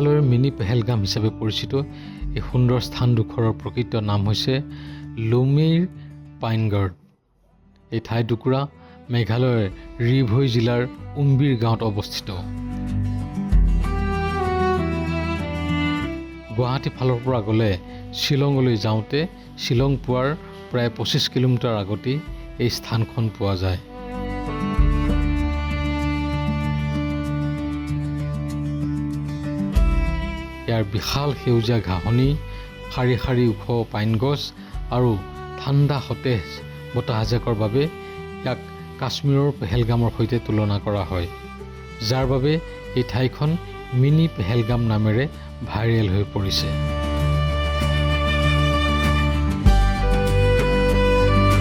মেঘালয়ৰ মিনি পেহেলগাম হিচাপে পৰিচিত এই সুন্দৰ স্থানডোখৰৰ প্ৰকৃত নাম হৈছে লুমেইৰ পাইনগাৰ্ড। এই ঠাইটুকুৰা মেঘালয়ৰ ৰিভই জিলাৰ উমবিৰ গাঁৱত অৱস্থিত। গুৱাহাটী ফালৰ পৰা গ'লে শ্বিলঙলৈ যাওঁতে শ্বিলং পোৱাৰ প্ৰায় 25 কিলোমিটাৰ আগতেই এই স্থানখন পোৱা যায়। ইয়াৰ বিশাল সেউজীয়া ঘাঁহনি, শাৰী শাৰী ওখ পাইন গছ আৰু ঠাণ্ডা সতেজ বতাহজাকৰ বাবে ইয়াক কাশ্মীৰৰ পেহেলগামৰ সৈতে তুলনা কৰা হয়, যাৰ বাবে এই ঠাইখন মিনি পেহেলগাম নামেৰে ভাইৰেল হৈ পৰিছে।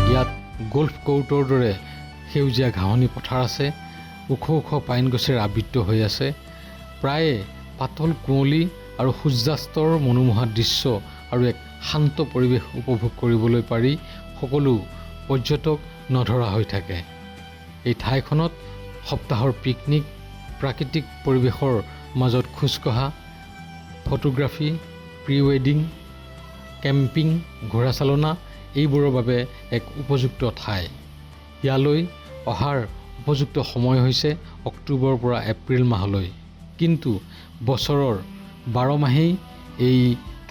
ইয়াত গল্ফ কোৰ্টৰ দৰে সেউজীয়া ঘাঁহনি পথাৰ আছে, ওখ ওখ পাইন গছেৰে আবৃত হৈ আছে। প্ৰায়ে পাতল কুঁৱলী আৰু সূৰ্যাস্তৰ মনোমোহা দৃশ্য আৰু এক শান্ত পৰিৱেশ উপভোগ কৰিবলৈ পাৰি সকলো পৰ্যটক নধৰা হৈ থাকে। এই ঠাইখনত সপ্তাহৰ পিকনিক, প্ৰাকৃতিক পৰিৱেশৰ মাজত খোজকঢ়া, ফটোগ্ৰাফী, প্ৰি ৱেডিং, কেম্পিং, ঘোঁৰাচালনা এইবোৰৰ বাবে এক উপযুক্ত ঠাই। ইয়ালৈ অহাৰ উপযুক্ত সময় হৈছে অক্টোবৰৰ পৰা এপ্ৰিল মাহলৈ, কিন্তু বছৰৰ 12 মাহেই এই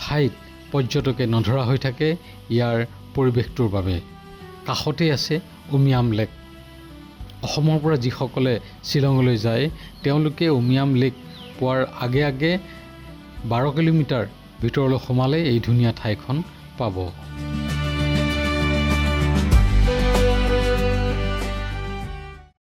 ঠাইত পৰ্যটকে নধৰা হৈ থাকে ইয়াৰ পৰিৱেশটোৰ বাবে। কাষতেই আছে উমিয়াম লেক। অসমৰ পৰা যিসকলে শ্বিলঙলৈ যায় তেওঁলোকে উমিয়াম লেক পোৱাৰ আগে আগে 12 কিলোমিটাৰ ভিতৰলৈ সোমালে এই ধুনীয়া ঠাইখন পাব।